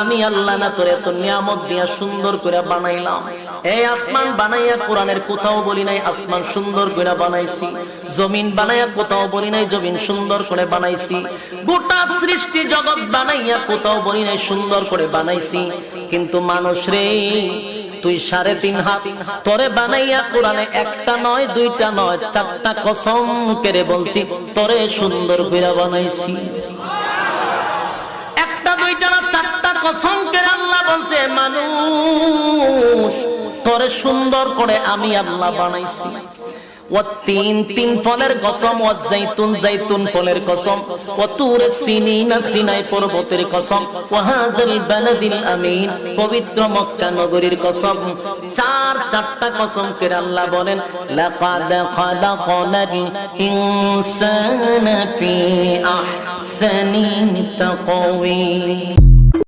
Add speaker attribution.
Speaker 1: আমি আল্লাহ না তোরে এত নিয়ামত দিয়া সুন্দর করে বানাইলাম। এই আসমান বানাইয়া কোরআনের কোথাও বলি নাই আসমান সুন্দর করে বানাইছি, জমিন বানাইয়া কোথাও বলি নাই জমিন সুন্দর করে বানাইছি, গোটা সৃষ্টি জগৎ বানাইয়া কোথাও বলি নাই সুন্দর করে বানাইছি। কিন্তু মানুষ রে, তুই 3.5 হাত তোরে বানাইয়া কোরআনে একটা নয় দুইটা নয় 4টা কসম করে বলছি তোরে সুন্দর করে বানাইছি। দুইটা না 4টা কসম করে আল্লাহ বলছে মানুষ তোরে সুন্দর করে আমি আল্লাহ বানাইছি। তিন ফলের কসম, জাইতুন ফলের কসম, সিনাই পর্বতের কসম, ওয়াহাযাল বালাদিল আমিন পবিত্র মক্কা নগরীর কসম। 4টা কসম করে আল্লাহ বলেন লাকাদ খালাকনাল ইনসানা ফি আহসানি তাকওয়িম।